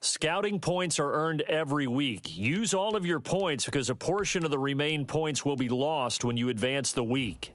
Scouting points are earned every week. Use all of your points because a portion of the remaining points will be lost when you advance the week.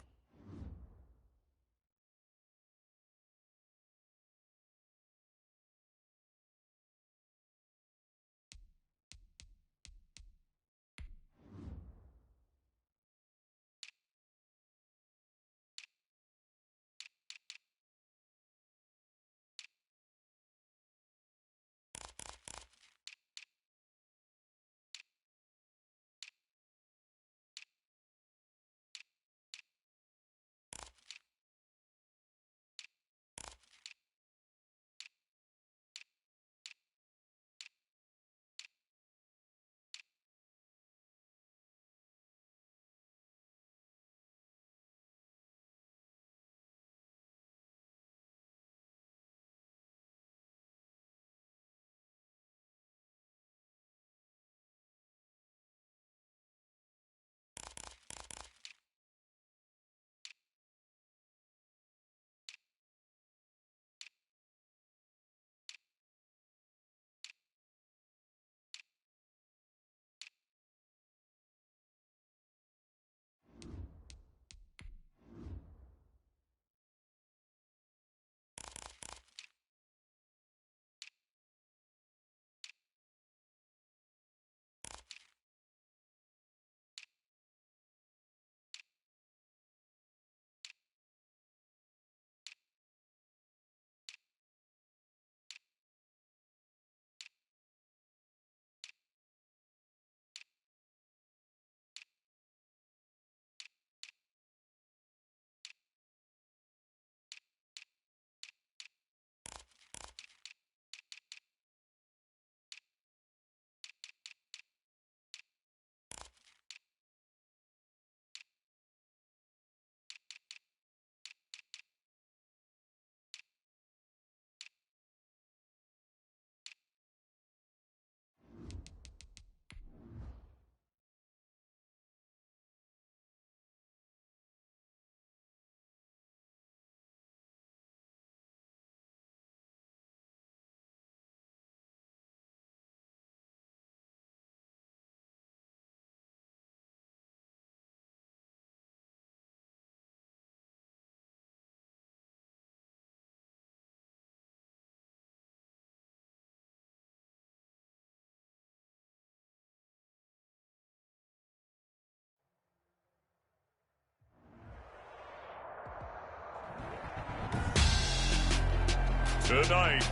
Tonight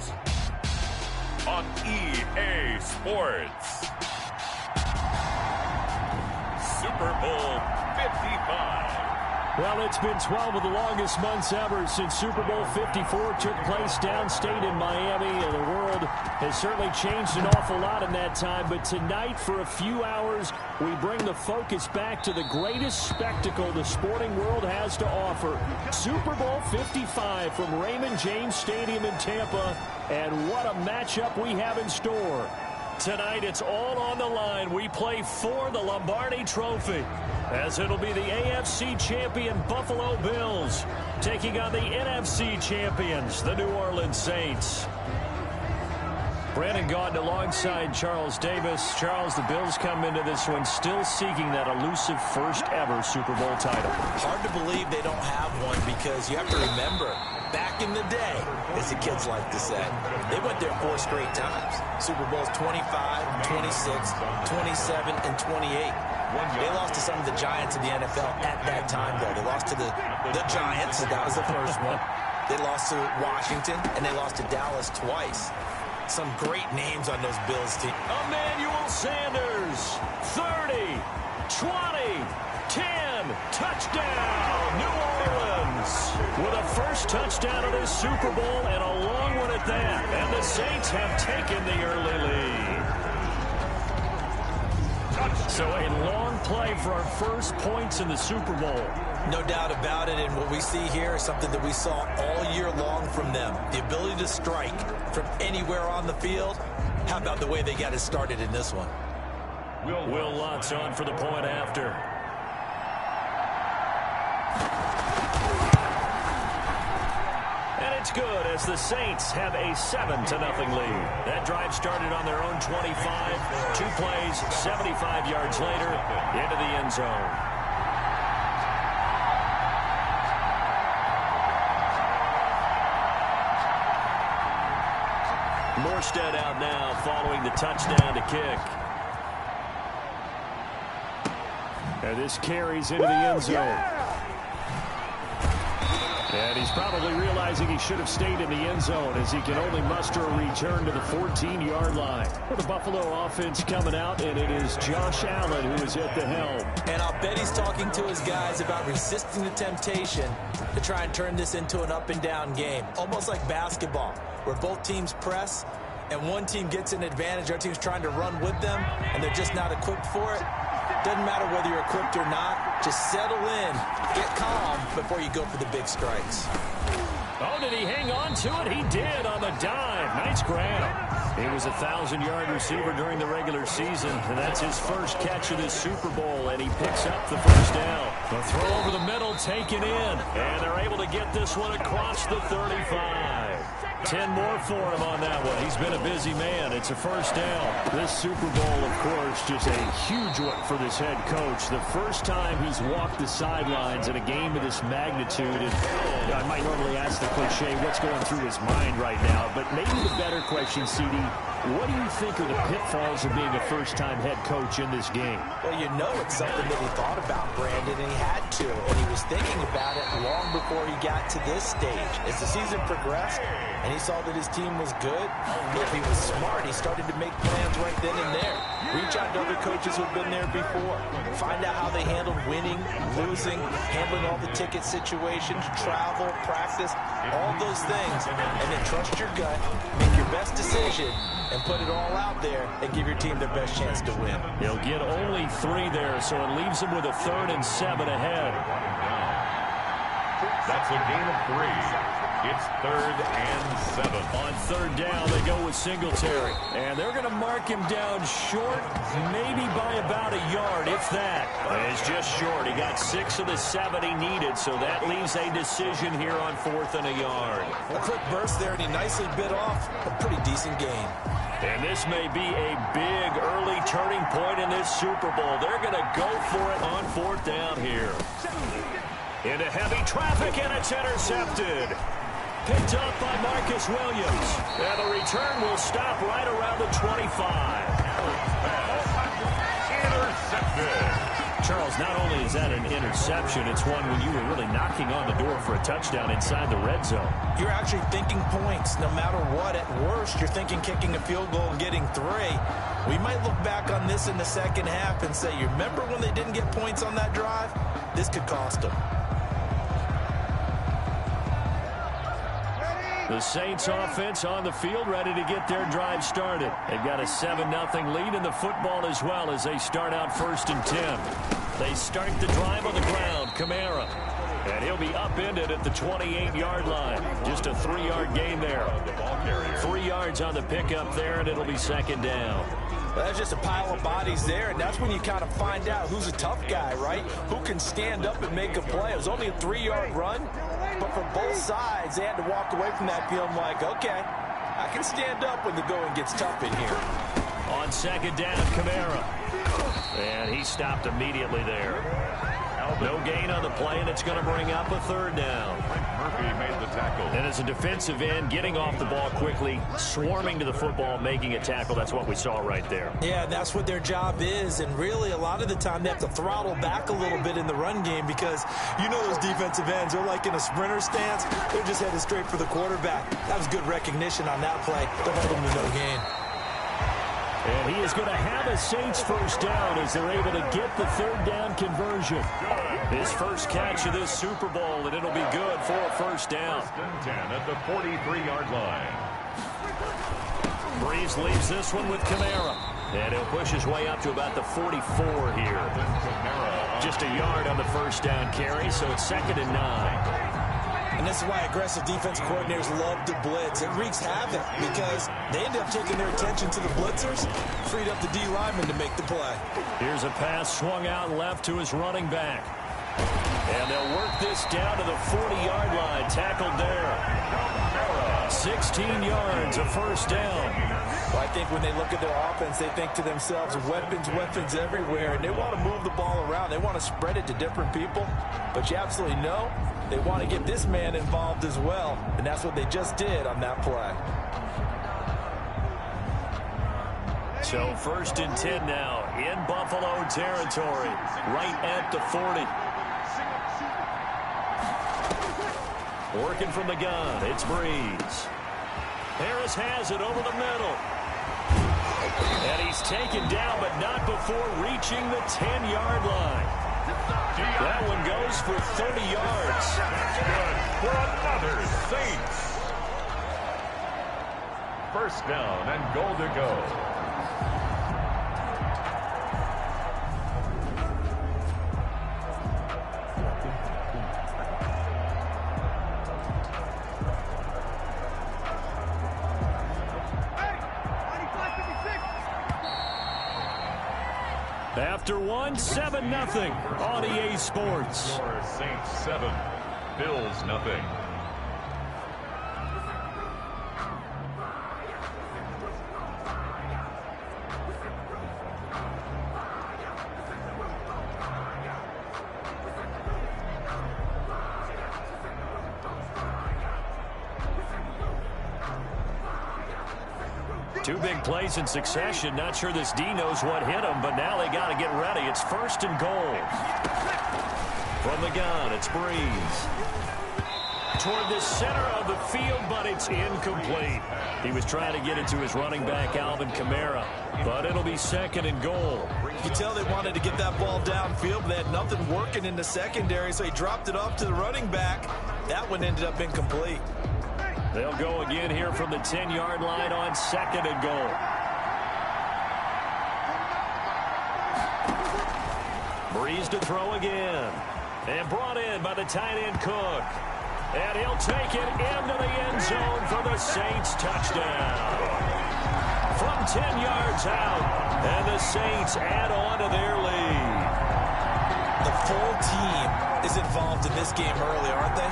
on EA Sports, Super Bowl 55. Well, it's been 12 of the longest months ever since Super Bowl 54 took place downstate in Miami, and the world has certainly changed an awful lot in that time. But tonight, for a few hours, we bring the focus back to the greatest spectacle the sporting world has to offer. Super Bowl 55 from Raymond James Stadium in Tampa, and what a matchup we have in store. Tonight, it's all on the line. We play for the Lombardi Trophy, as it'll be the AFC champion Buffalo Bills taking on the NFC champions, the New Orleans Saints. Brandon Gaudin alongside Charles Davis. Charles, the Bills come into this one still seeking that elusive first-ever Super Bowl title. Hard to believe they don't have one, because you have to remember, back in the day, as the kids like to say, they went there 4 straight times. Super Bowls 25, 26, 27, and 28. They lost to some of the giants of the NFL at that time, though. They lost to the Giants. That was the first one. They lost to Washington, and they lost to Dallas twice. Some great names on those Bills team. Emmanuel Sanders, 30, 20, 10, touchdown, New Orleans. With a first touchdown of this Super Bowl, and a long one at that. And the Saints have taken the early lead. So a long play for our first points in the Super Bowl. No doubt about it, and what we see here is something that we saw all year long from them. The ability to strike from anywhere on the field. How about the way they got it started in this one? Will Lutz on for the point after. And it's good as the Saints have a 7-0 lead. That drive started on their own 25. 2 plays, 75 yards later, into the end zone. Morstead out now following the touchdown to kick. And this carries into the end zone. And he's probably realizing he should have stayed in the end zone as he can only muster a return to the 14-yard line. For the Buffalo offense coming out, and it is Josh Allen who is at the helm. And I'll bet he's talking to his guys about resisting the temptation to try and turn this into an up-and-down game. Almost like basketball, where both teams press, and one team gets an advantage, our team's trying to run with them, and they're just not equipped for it. Doesn't matter whether you're equipped or not. Just settle in, get calm before you go for the big strikes. Oh, did he hang on to it? He did on the dive. Nice grab. He was a 1,000-yard receiver during the regular season, and that's his first catch of this Super Bowl, and he picks up the first down. The throw over the middle, taken in, and they're able to get this one across the 35. 10 more for him on that one. He's been a busy man. It's a first down. This Super Bowl, of course, just a huge one for this head coach. The first time he's walked the sidelines in a game of this magnitude. And I might normally ask the cliche, what's going through his mind right now? But maybe the better question, CD, what do you think are the pitfalls of being a first-time head coach in this game? Well, you know it's something that he thought about, Brandon, and he had to. And he was thinking about it long before he got to this stage. As the season progressed, and he saw that his team was good, if he was smart, he started to make plans right then and there. Reach out to other coaches who've been there before. Find out how they handled winning, losing, handling all the ticket situations, travel, practice, all those things. And then trust your gut, make your best decision, and put it all out there and give your team their best chance to win. He'll get only 3 there, so it leaves him with a 3rd and 7 ahead. That's a gain of 3. It's 3rd and 7. On 3rd down, they go with Singletary. And they're going to mark him down short, maybe by about a yard, if that. It's just short. He got 6 of the 7 he needed, so that leaves a decision here on 4th and a yard. A quick burst there, and he nicely bit off a pretty decent gain. And this may be a big early turning point in this Super Bowl. They're going to go for it on 4th down here. Into heavy traffic, and it's intercepted. Picked up by Marcus Williams. And the return will stop right around the 25. Intercepted. Charles, not only is that an interception, it's one when you were really knocking on the door for a touchdown inside the red zone. You're actually thinking points no matter what. At worst, you're thinking kicking a field goal and getting 3. We might look back on this in the second half and say, you remember when they didn't get points on that drive? This could cost them. The Saints offense on the field, ready to get their drive started. They've got a 7-0 lead in the football as well as they start out 1st and 10. They start the drive on the ground. Kamara. And he'll be upended at the 28-yard line. Just a 3-yard gain there. 3 yards on the pickup there, and it'll be 2nd down. Well, that's just a pile of bodies there, and that's when you kind of find out who's a tough guy, right? Who can stand up and make a play. It was only a 3-yard run, but for both sides, they had to walk away from that feeling like, okay, I can stand up when the going gets tough in here. On 2nd down, Kamara. And he stopped immediately there. No gain on the play, and it's going to bring up a 3rd down. Murphy made the tackle. And as a defensive end, getting off the ball quickly, swarming to the football, making a tackle, that's what we saw right there. Yeah, that's what their job is, and really a lot of the time they have to throttle back a little bit in the run game because you know those defensive ends, they're like in a sprinter stance. They're just headed straight for the quarterback. That was good recognition on that play. They'll hold them to no gain. And he is going to have a Saints first down as they're able to get the 3rd down conversion. His first catch of this Super Bowl, and it'll be good for a first down. 1st and 10 at the 43-yard line. Breeze leaves this one with Kamara. And he'll push his way up to about the 44 here. Just a yard on the first down carry, so it's 2nd and 9. And this is why aggressive defense coordinators love to blitz. It wreaks havoc because they end up taking their attention to the blitzers, freed up the D lineman to make the play. Here's a pass swung out left to his running back. And they'll work this down to the 40-yard line, tackled there. 16 yards, a first down. Well, I think when they look at their offense, they think to themselves, weapons, weapons everywhere, and they want to move the ball around. They want to spread it to different people, but you absolutely know they want to get this man involved as well, and that's what they just did on that play. So 1st and 10 now in Buffalo territory, right at the 40. Working from the gun, it's Breeze. Harris has it over the middle. And he's taken down, but not before reaching the 10-yard line. That one goes for 30 yards. That's good for another Saints. First down and goal to go. After one, 7-0 on EA Sports. Saints 7, Bills nothing. Two big plays in succession. Not sure this D knows what hit him, but now they got to get ready. It's 1st and goal. From the gun, it's Breeze. Toward the center of the field, but it's incomplete. He was trying to get it to his running back, Alvin Kamara, but it'll be 2nd and goal. You can tell they wanted to get that ball downfield, but they had nothing working in the secondary, so he dropped it off to the running back. That one ended up incomplete. They'll go again here from the 10-yard line on 2nd and goal. Breeze to throw again. And brought in by the tight end Cook. And he'll take it into the end zone for the Saints touchdown. From 10 yards out. And the Saints add on to their lead. The full team is involved in this game early, aren't they?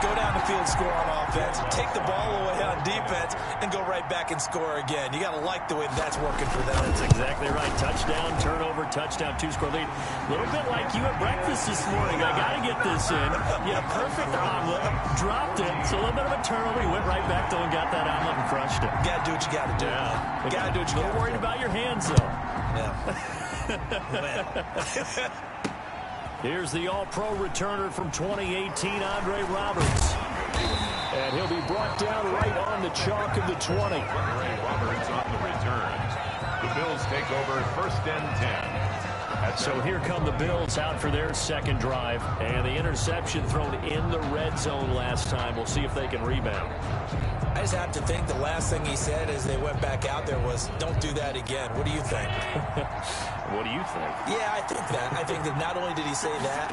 Go down the field, score on offense, take the ball away on defense, and go right back and score again. You got to like the way that's working for them. That's exactly right. Touchdown, turnover, touchdown, 2-score lead. A little bit like you at breakfast this morning. I got to get this in. You had a perfect omelet, dropped it. So a little bit of a turnover. He went right back, though, and got that omelet and crushed it. You got to do what you got to do. Yeah. You got to do what you got to do. A little worried about your hands, though. Yeah. Here's the all-pro returner from 2018, Andre Roberts. And he'll be brought down right on the chalk of the 20. Andre Roberts on the returns. The Bills take over 1st and 10. So here come the Bills out for their 2nd drive. And the interception thrown in the red zone last time. We'll see if they can rebound. I just have to think the last thing he said as they went back out there was, don't do that again. What do you think? What do you think? Yeah, I think that. I think that not only did he say that,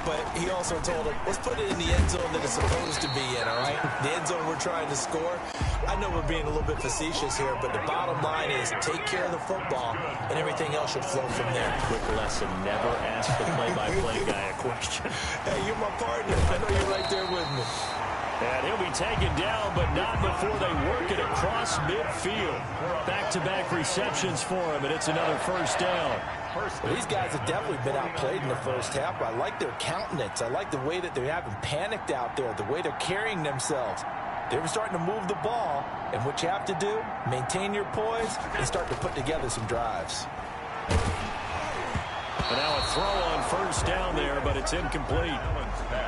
but he also told him, let's put it in the end zone that it's supposed to be in, all right? The end zone we're trying to score. I know we're being a little bit facetious here, but the bottom line is take care of the football, and everything else should flow from there. Quick lesson, never ask the play-by-play guy a question. Hey, you're my partner. I know you're right there with me. And he'll be taken down, but not before they work it across midfield. Back-to-back receptions for him, and it's another 1st down. Well, these guys have definitely been outplayed in the first half. I like their countenance. I like the way that they haven't panicked out there, the way they're carrying themselves. They're starting to move the ball, and what you have to do, maintain your poise and start to put together some drives. And now a throw on 1st down there, but it's incomplete.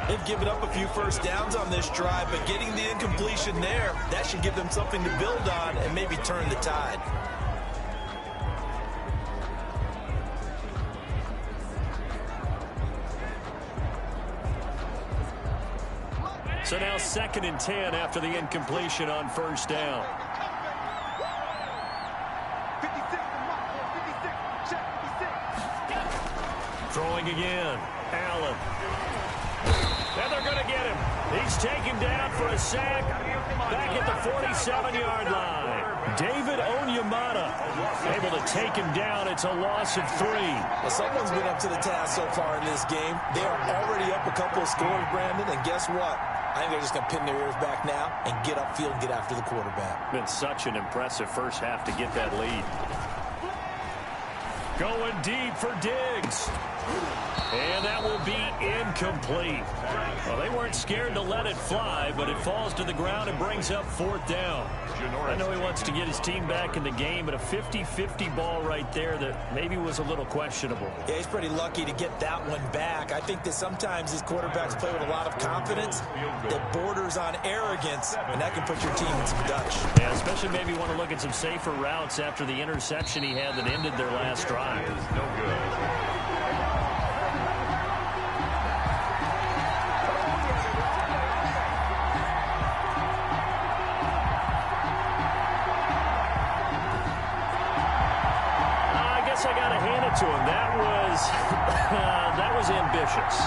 They've given up a few 1st downs on this drive, but getting the incompletion there, that should give them something to build on and maybe turn the tide. So now 2nd and 10 after the incompletion on 1st down. Throwing again. Allen. And they're going to get him. He's taken down for a sack back at the 47-yard line. David Onyemata able to take him down. It's a loss of 3. Well, someone's been up to the task so far in this game. They are already up a couple of scores, Brandon, and guess what? I think they're just going to pin their ears back now and get upfield and get after the quarterback. Been such an impressive first half to get that lead. Going deep for Diggs. And that will be incomplete. Well, they weren't scared to let it fly, but it falls to the ground and brings up 4th down. I know he wants to get his team back in the game, but a 50-50 ball right there that maybe was a little questionable. Yeah, he's pretty lucky to get that one back. I think that sometimes these quarterbacks play with a lot of confidence that borders on arrogance, and that can put your team in some Dutch. Yeah, especially maybe want to look at some safer routes after the interception he had that ended their last drive. No good. I got to hand it to him. That was ambitious.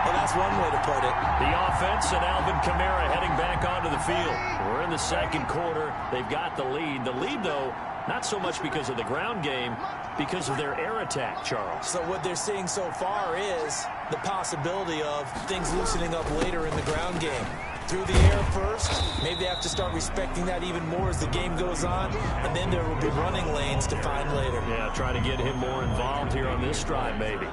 Well, that's one way to put it. The offense and Alvin Kamara heading back onto the field. We're in the second quarter. They've got the lead. The lead, though, not so much because of the ground game, because of their air attack, Charles. So what they're seeing so far is the possibility of things loosening up later in the ground game. Through the air first, maybe they have to start respecting that even more as the game goes on, and then there will be running lanes to find later. Yeah, trying to get him more involved here on this drive, maybe.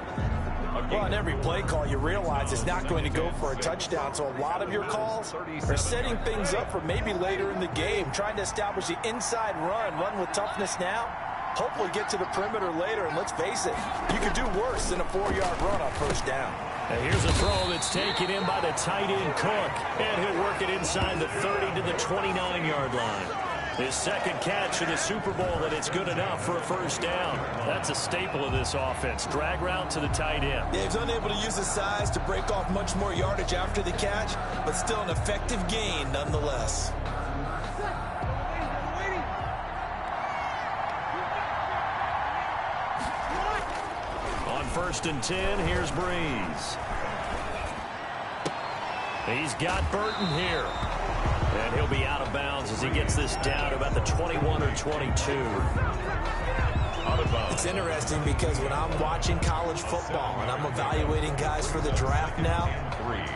Well, on every play call, you realize it's not going to go for a touchdown, so a lot of your calls are setting things up for maybe later in the game, trying to establish the inside run with toughness now, hopefully get to the perimeter later, and let's face it, you could do worse than a 4-yard run on first down. And here's a throw that's taken in by the tight end Cook, and he'll work it inside the 30 to the 29-yard line. His second catch in the Super Bowl, and it's good enough for a first down. That's a staple of this offense. Drag route to the tight end. Yeah, he's unable to use his size to break off much more yardage after the catch, but still an effective gain nonetheless. On 1st and 10, here's Breeze. He's got Burton here. And he'll be out of bounds as he gets this down to about the 21 or 22. It's interesting because when I'm watching college football and I'm evaluating guys for the draft now,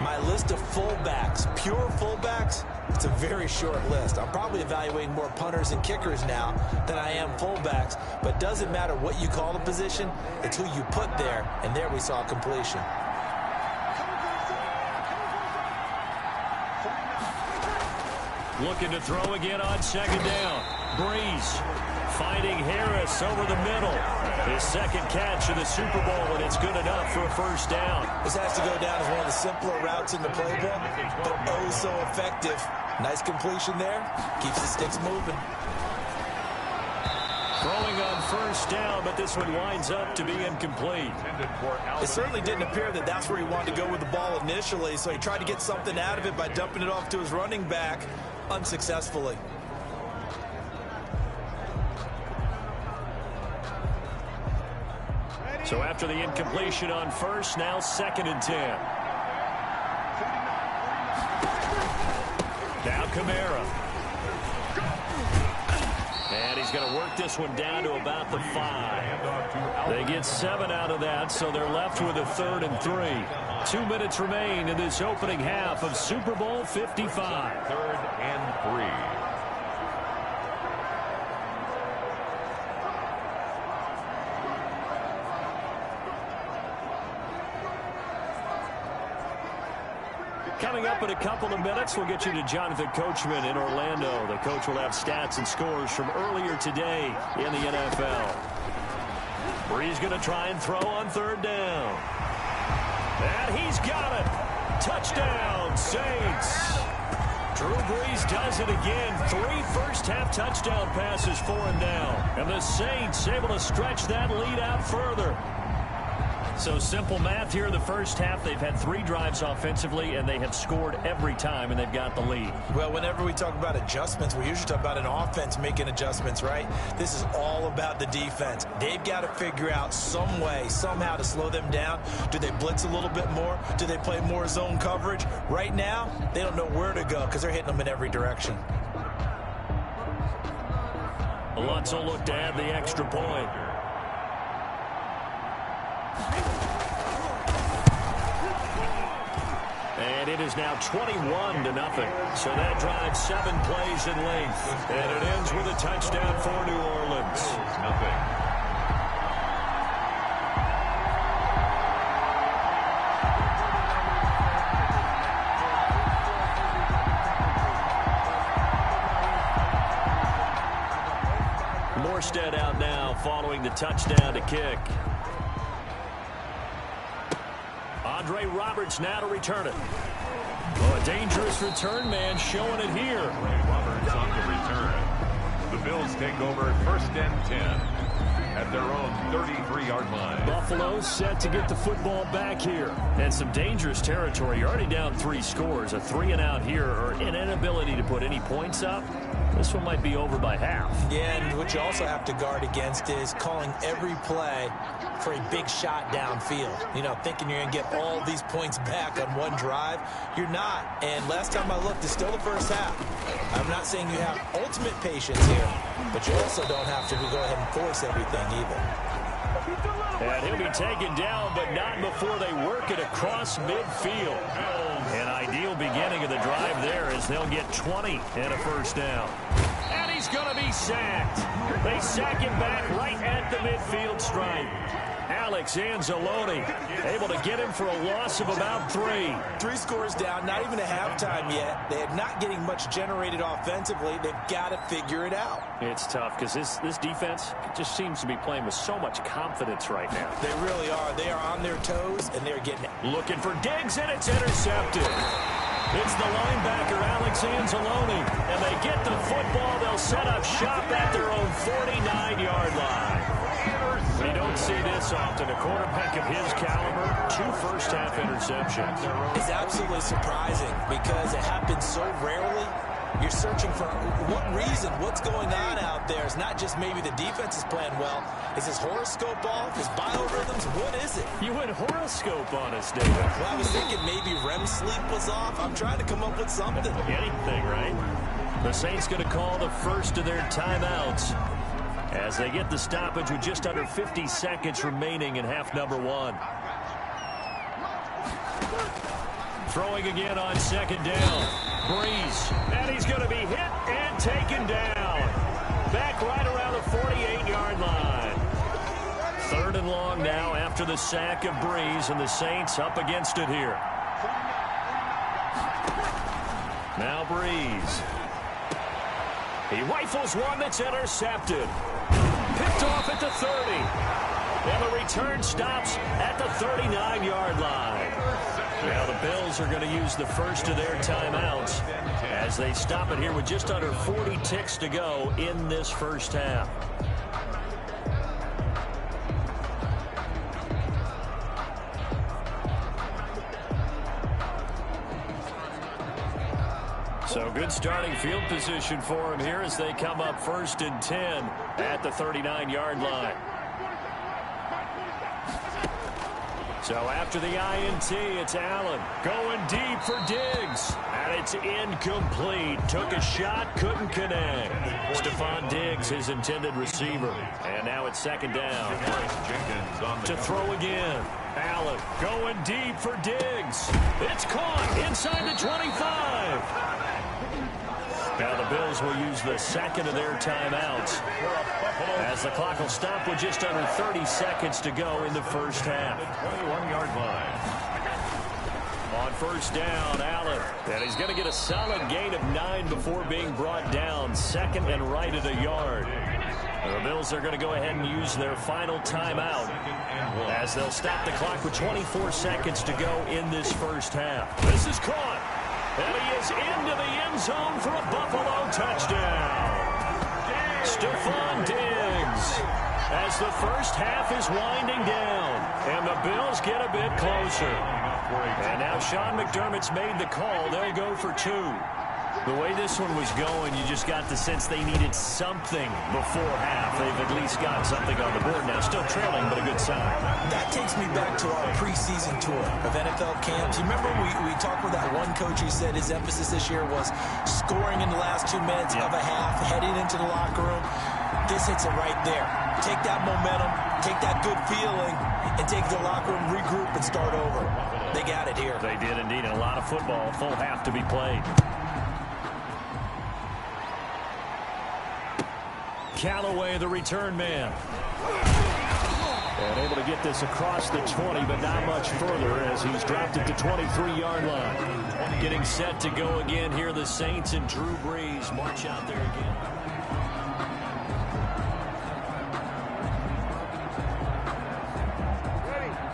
my list of fullbacks, pure fullbacks, it's a very short list. I'm probably evaluating more punters and kickers now than I am fullbacks, but it doesn't matter what you call the position, it's who you put there, and there we saw completion. Looking to throw again on 2nd down. Breeze finding Harris over the middle. His second catch of the Super Bowl, and it's good enough for a first down. This has to go down as one of the simpler routes in the playbook, but oh so effective. Nice completion there. Keeps the sticks moving. Throwing on first down, but this one winds up to be incomplete. It certainly didn't appear that that's where he wanted to go with the ball initially, so he tried to get something out of it by dumping it off to his running back unsuccessfully. So after the incompletion on first, now 2nd and 10. Now Kamara. And he's going to work this one down to about the 5. They get 7 out of that, so they're left with a 3rd and 3. 2 minutes remain in this opening half of Super Bowl 55. 3rd and 3. Coming up in a couple of minutes, we'll get you to Jonathan Coachman in Orlando. The coach will have stats and scores from earlier today in the NFL. Breeze going to try and throw on 3rd down. And he's got it. Touchdown, Saints. Drew Brees does it again. 3 first-half touchdown passes for him now. And the Saints able to stretch that lead out further. So simple math here in the first half. They've had 3 drives offensively, and they have scored every time, and they've got the lead. Well, whenever we talk about adjustments, we usually talk about an offense making adjustments, right? This is all about the defense. They've got to figure out some way, somehow to slow them down. Do they blitz a little bit more? Do they play more zone coverage? Right now, they don't know where to go because they're hitting them in every direction. Lutz will look to add the extra point. And it is now 21-0. So that drives 7 plays in length. And it ends with a touchdown for New Orleans. Nothing. Morstead out now following the touchdown to kick. Andre Roberts now to return it. Oh, a dangerous return man showing it here. Roberts on the return. The Bills take over 1st and 10 at their own 33-yard line. Buffalo set to get the football back here. And some dangerous territory. You're already down 3 scores. A 3-and-out here, or an inability to put any points up. This one might be over by half. Yeah, and what you also have to guard against is calling every play for a big shot downfield. You know, thinking you're going to get all these points back on one drive. You're not. And last time I looked, it's still the first half. I'm not saying you have ultimate patience here, but you also don't have to go ahead and force everything either. And he'll be taken down, but not before they work it across midfield. An ideal beginning of the drive there as they'll get 20 and a first down. And he's going to be sacked. They sack him back right at the midfield stripe. Alex Anzalone able to get him for a loss of about 3. 3 scores down, not even a halftime yet. They are not getting much generated offensively. They've got to figure it out. It's tough because this defense just seems to be playing with so much confidence right now. They really are. They are on their toes, and they're getting it. Looking for Diggs, and it's intercepted. It's the linebacker, Alex Anzalone, and they get the football. They'll set up shop at their own 49-yard line. We don't see this often. A quarterback of his caliber, 2 first-half interceptions. It's absolutely surprising because it happens so rarely. You're searching for what reason, what's going on out there. It's not just maybe the defense is playing well. Is his horoscope off? His biorhythms? What is it? You went horoscope on us, David. Well, I was thinking maybe REM sleep was off. I'm trying to come up with something. Anything, right? The Saints going to call the first of their timeouts as they get the stoppage with just under 50 seconds remaining in half number 1. Throwing again on 2nd down. Breeze. And he's going to be hit and taken down. Back right around the 48-yard line. 3rd and long now after the sack of Breeze, and the Saints up against it here. Now Breeze. He rifles one that's intercepted. Picked off at the 30. And the return stops at the 39-yard line. Now the Bills are going to use the first of their timeouts as they stop it here with just under 40 ticks to go in this first half. So good starting field position for him here as they come up 1st and 10 at the 39-yard line. So after the INT, it's Allen going deep for Diggs. And it's incomplete. Took a shot, couldn't connect. Stephon Diggs, his intended receiver. And now it's 2nd down. To throw again. Allen going deep for Diggs. It's caught inside the 25. Now the Bills will use the 2nd of their timeouts as the clock will stop with just under 30 seconds to go in the first half. 21-yard line. On 1st down, Allen. And he's going to get a solid gain of 9 before being brought down. 2nd and right at a yard. The Bills are going to go ahead and use their final timeout as they'll stop the clock with 24 seconds to go in this first half. This is caught. And he is into the end zone for a Buffalo touchdown. Stephon Diggs as the first half is winding down. And the Bills get a bit closer. And now Sean McDermott's made the call. They'll go for 2. The way this one was going, you just got the sense they needed something before half. They've at least got something on the board now. Still trailing, but a good sign. That takes me back to our preseason tour of NFL camps. You remember we talked with that one coach who said his emphasis this year was scoring in the last 2 minutes of a half, heading into the locker room. This hits it right there. Take that momentum, take that good feeling, and take the locker room, regroup, and start over. They got it here. They did indeed, and a lot of football, full half to be played. Callaway, the return man. And able to get this across the 20, but not much further as he's dropped it to 23-yard line. Getting set to go again here, the Saints and Drew Brees march out there again.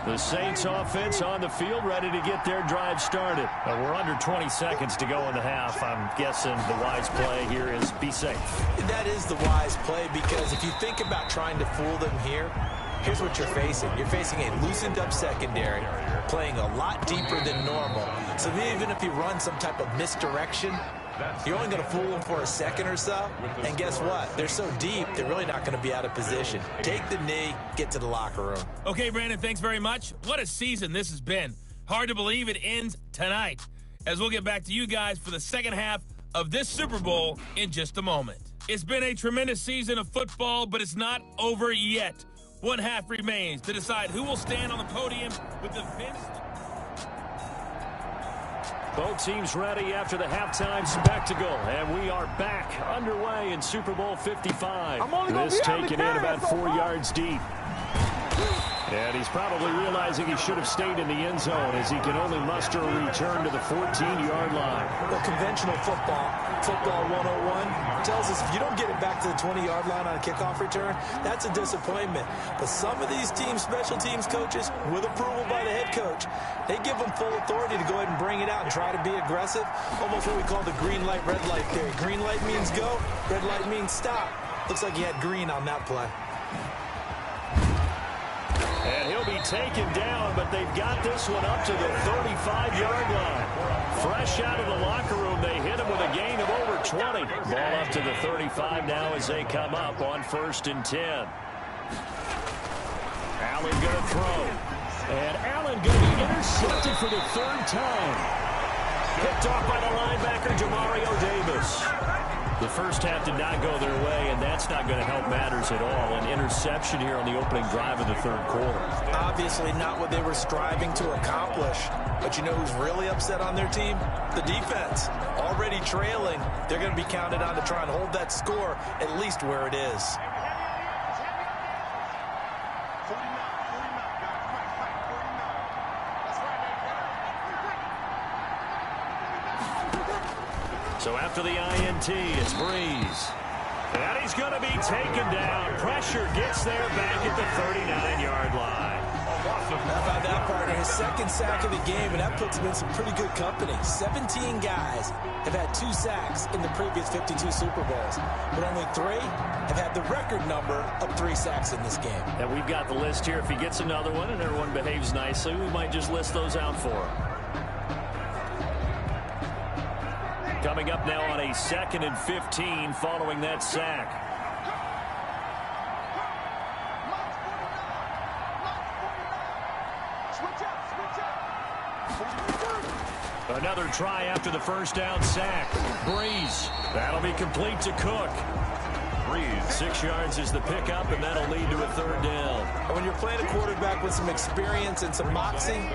The Saints offense on the field, ready to get their drive started. We're under 20 seconds to go in the half. I'm guessing the wise play here is be safe. That is the wise play, because if you think about trying to fool them here, here's what you're facing. You're facing a loosened up secondary, playing a lot deeper than normal. So even if you run some type of misdirection, you're only going to fool them for a second or so. And guess what? They're so deep, they're really not going to be out of position. Take the knee, get to the locker room. Okay, Brandon, thanks very much. What a season this has been. Hard to believe it ends tonight, as we'll get back to you guys for the second half of this Super Bowl in just a moment. It's been a tremendous season of football, but it's not over yet. One half remains to decide who will stand on the podium with the Vince. Both teams ready after the halftime spectacle, and we are back underway in Super Bowl 55. This taken in about 4 yards deep. And he's probably realizing he should have stayed in the end zone as he can only muster a return to the 14-yard line. Well, conventional football 101, tells us if you don't get it back to the 20-yard line on a kickoff return, that's a disappointment. But some of these teams, special teams coaches, with approval by the head coach, they give them full authority to go ahead and bring it out and try to be aggressive. Almost what we call the green light, red light theory. Green light means go, red light means stop. Looks like he had green on that play. And he'll be taken down, but they've got this one up to the 35-yard line. Fresh out of the locker room, they hit him with a gain of over 20. Ball up to the 35 now as they come up on 1st and 10. Allen going to throw. And Allen going to be intercepted for the 3rd time. Picked off by the linebacker, Jamario Davis. The first half did not go their way, and that's not going to help matters at all. An interception here on the opening drive of the 3rd quarter. Obviously not what they were striving to accomplish. But you know who's really upset on their team? The defense. Already trailing. They're going to be counted on to try and hold that score at least where it is. So after the INT, it's Brees. And he's going to be taken down. Pressure gets there back at the 39-yard line. How about that, partner? His 2nd sack of the game, and that puts him in some pretty good company. 17 guys have had 2 sacks in the previous 52 Super Bowls, but only 3 have had the record number of 3 sacks in this game. And we've got the list here. If he gets another one and everyone behaves nicely, we might just list those out for him. Coming up now on a 2nd and 15 following that sack. Another try after the 1st down sack. Brees. That'll be complete to Cook. Brees. 6 yards is the pickup, and that'll lead to a 3rd down. When you're playing a quarterback with some experience and some moxie,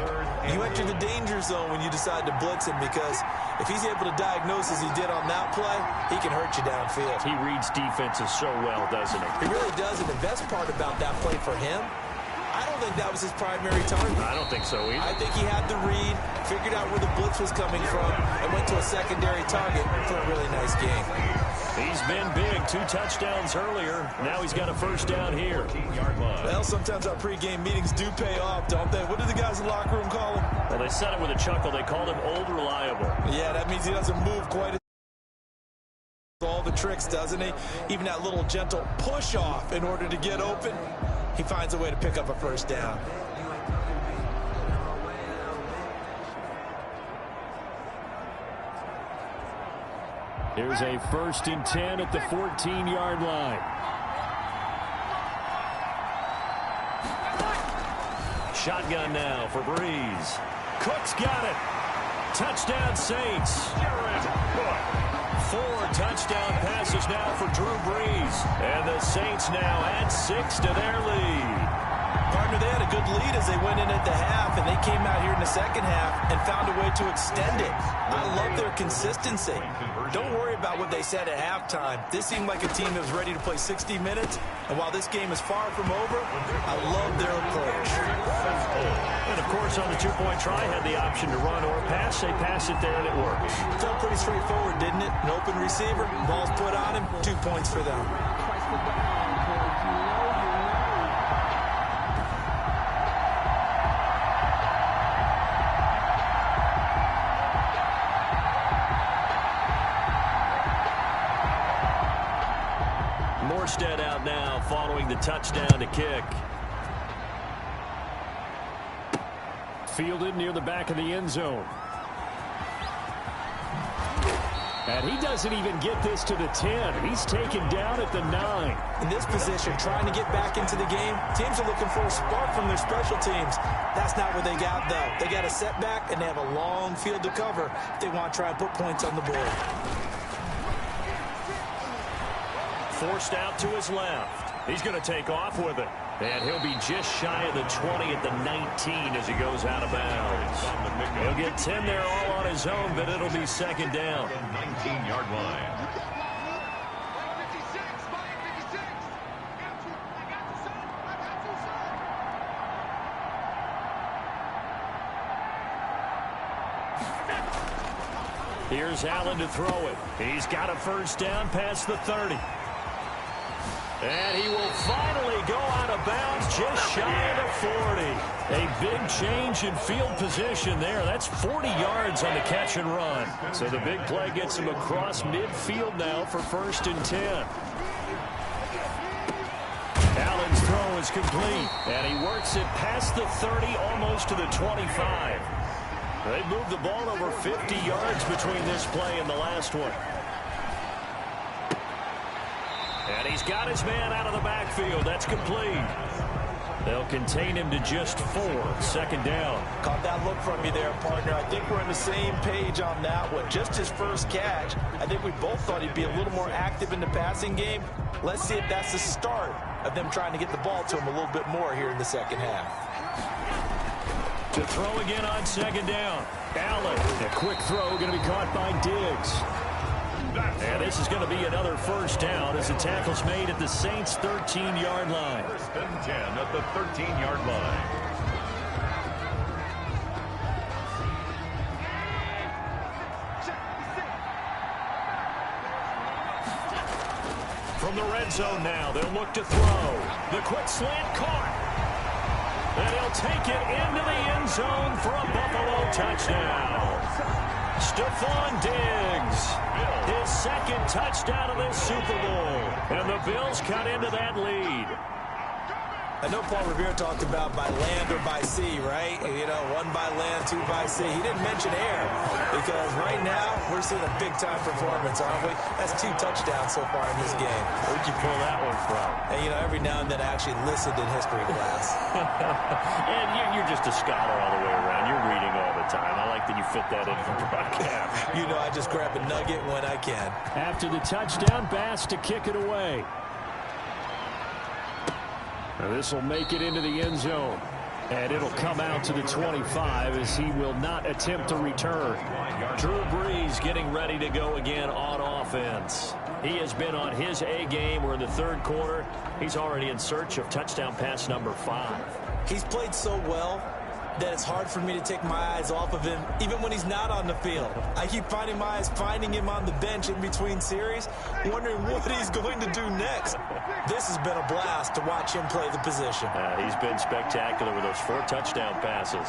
you enter the danger zone when you decide to blitz him, because if he's able to diagnose as he did on that play, he can hurt you downfield. He reads defenses so well, doesn't he? He really does, and the best part about that play for him, I don't think that was his primary target. I don't think so either. I think he had the read, figured out where the blitz was coming from, and went to a secondary target for a really nice game. He's been big. 2 touchdowns earlier. Now he's got a 1st down here. Well, sometimes our pregame meetings do pay off, don't they? What did the guys in the locker room call him? Well, they said it with a chuckle. They called him Old Reliable. Yeah, that means he doesn't move quite as all the tricks, doesn't he? Even that little gentle push off in order to get open. He finds a way to pick up a first down. Here's a 1st and 10 at the 14-yard line. Shotgun now for Breeze. Cook's got it. Touchdown Saints. 4 touchdown passes now for Drew Brees. And the Saints now add 6 to their lead. Partner, they had a good lead as they went in at the half, and they came out here in the second half and found a way to extend it. I love their consistency. Don't worry about what they said at halftime. This seemed like a team that was ready to play 60 minutes, and while this game is far from over, I love their approach. And, of course, on the two-point try, had the option to run or pass. They pass it there, and it works. Felt pretty straightforward, didn't it? An open receiver, ball's put on him, 2 points for them. Morstead out now following the touchdown to kick. Fielded near the back of the end zone. And he doesn't even get this to the 10. He's taken down at the 9. In this position, trying to get back into the game, teams are looking for a spark from their special teams. That's not what they got, though. They got a setback, and they have a long field to cover if they want to try and put points on the board. Forced out to his left. He's going to take off with it. And he'll be just shy of the 20 at the 19 as he goes out of bounds. He'll get 10 there all on his own, but it'll be second down. 19-yard line. Here's Allen to throw it. He's got a first down past the 30. And he will finally go out of bounds just shy of the 40. A big change in field position there. That's 40 yards on the catch and run. So the big play gets him across midfield now for 1st and 10. Allen's throw is complete. And he works it past the 30, almost to the 25. They moved the ball over 50 yards between this play and the last one. And he's got his man out of the backfield. That's complete. They'll contain him to just 4. 2nd down. Caught that look from you there, partner. I think we're on the same page on that one. Just his first catch. I think we both thought he'd be a little more active in the passing game. Let's see if that's the start of them trying to get the ball to him a little bit more here in the second half. To throw again on 2nd down. Allen. A quick throw going to be caught by Diggs. And this is going to be another first down as the tackle's made at the Saints' 13-yard line. 1st and 10 at the 13-yard line. From the red zone now, they'll look to throw. The quick slant caught. And he'll take it into the end zone for a Buffalo touchdown. Stephon Diggs, his 2nd touchdown of this Super Bowl. And the Bills cut into that lead. I know Paul Revere talked about by land or by sea, right? You know, 1 by land, 2 by sea. He didn't mention air because right now we're seeing a big-time performance, aren't we? That's 2 touchdowns so far in this game. Where'd you pull that one from? And, you know, every now and then I actually listened in history class. And you're just a scholar all the way around. You're reading all the time. I like that you fit that in for broadcast. You know, I just grab a nugget when I can. After the touchdown, Bass to kick it away. Now this will make it into the end zone. And it'll come out to the 25 as he will not attempt to return. Drew Brees getting ready to go again on offense. He has been on his A game. We're in the 3rd quarter. He's already in search of touchdown pass number 5. He's played so well that it's hard for me to take my eyes off of him, even when he's not on the field. I keep finding my eyes finding him on the bench in between series, wondering what he's going to do next. This has been a blast to watch him play the position. He's been spectacular with those 4 touchdown passes.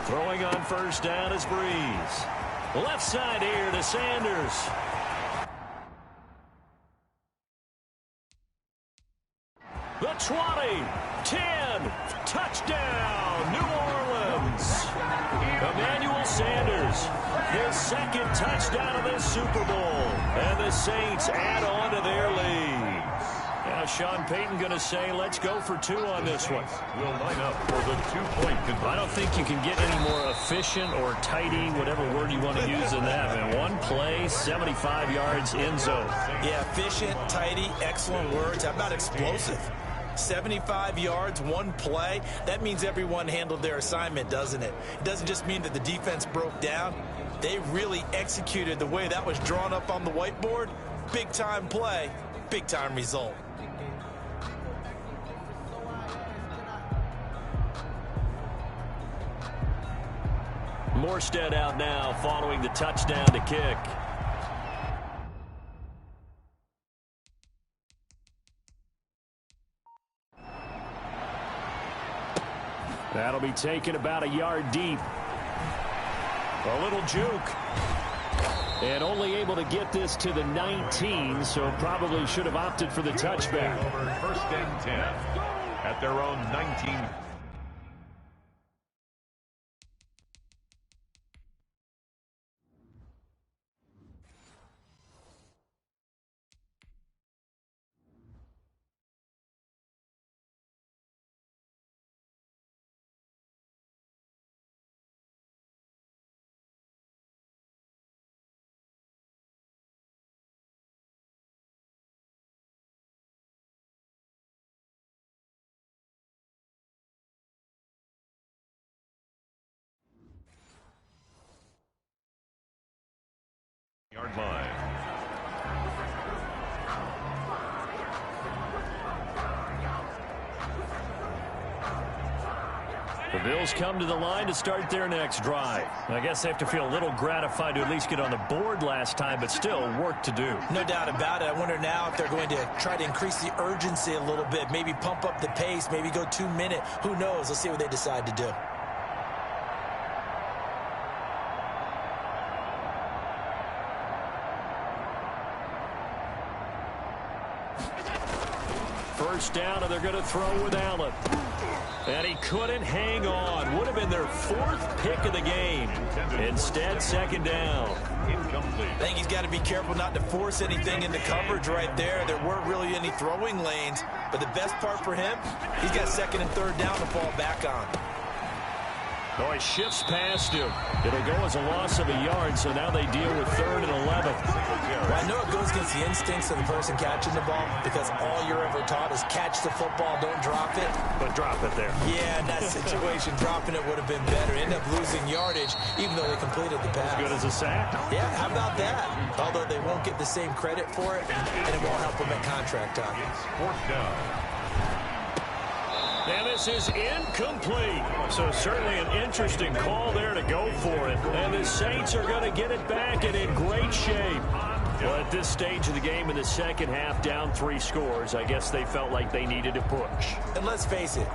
Throwing on 1st down is Brees. Left side here to Sanders. The 20, 10, touchdown, New Orleans. Emmanuel Sanders, his second touchdown of this Super Bowl. And the Saints add on to their lead. Now Sean Payton going to say, let's go for 2 on this one. Will line up for the 2-point conversion. I don't think you can get any more efficient or tidy, whatever word you want to use in that. Man, one play, 75 yards, end zone. Yeah, efficient, tidy, excellent words. How about explosive? 75 yards, one play. That means everyone handled their assignment, doesn't it? It doesn't just mean that the defense broke down. They really executed the way that was drawn up on the whiteboard. Big-time play, big-time result. Morstead out now following the touchdown to kick. That'll be taken about a yard deep. A little juke. And only able to get this to the 19, so probably should have opted for the touchback. First and 10 at their own 19. Yard line. The Bills come to the line to start their next drive. I guess they have to feel a little gratified to at least get on the board last time, but still work to do. No doubt about it. I wonder now if they're going to try to increase the urgency a little bit, maybe pump up the pace, maybe go 2-minute. Who knows? Let's see what they decide to do. First down, and they're going to throw with Allen. And he couldn't hang on. Would have been their 4th pick of the game. Instead, second down. Incomplete. I think he's got to be careful not to force anything into coverage right there. There weren't really any throwing lanes. But the best part for him, he's got 2nd and 3rd down to fall back on. Oh, he shifts past him. It'll go as a loss of a yard, so now they deal with 3rd and 11. Well, I know it goes against the instincts of the person catching the ball because all you're ever taught is catch the football, don't drop it. But drop it there. Yeah, in that situation, dropping it would have been better. End up losing yardage, even though they completed the pass. As good as a sack. Yeah, how about that? Although they won't get the same credit for it, and it won't help them at contract time. It's 4th down. And this is incomplete. So certainly an interesting call there to go for it. And the Saints are going to get it back and in great shape. Well, at this stage of the game in the second half, down 3 scores, I guess they felt like they needed to push. And let's face it,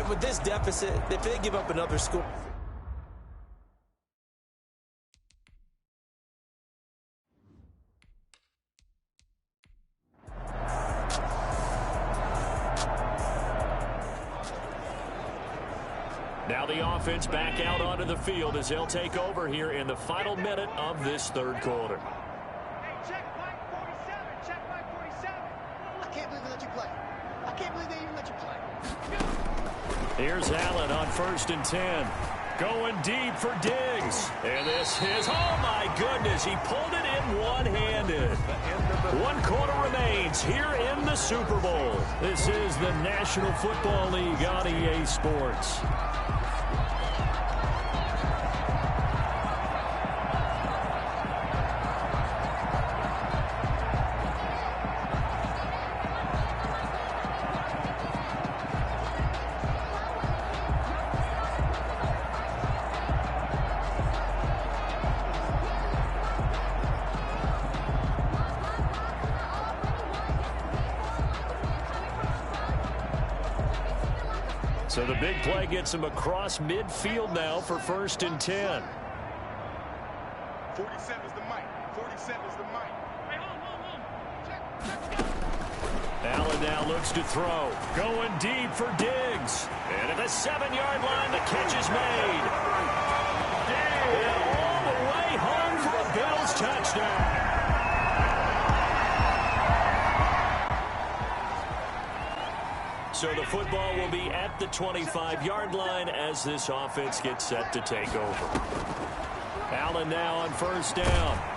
with this deficit, if they give up another score... Now the offense back out onto the field as they'll take over here in the final minute of this 3rd quarter. Hey, check Mike 47. Check Mike 47. I can't believe they let you play. I can't believe they even let you play. Here's Allen on 1st and 10. Going deep for Diggs. And this is, oh my goodness, he pulled it in one-handed. 1 quarter remains here in the Super Bowl. This is the National Football League on EA Sports. So the big play gets him across midfield now for 1st and 10. 47 is the mic. 47 is the mic. Allen now looks to throw. Going deep for Diggs. And at the 7-yard line, the catch is made. And all the way home for a Bills touchdown. So the football will be at the 25-yard line as this offense gets set to take over. Allen now on first down.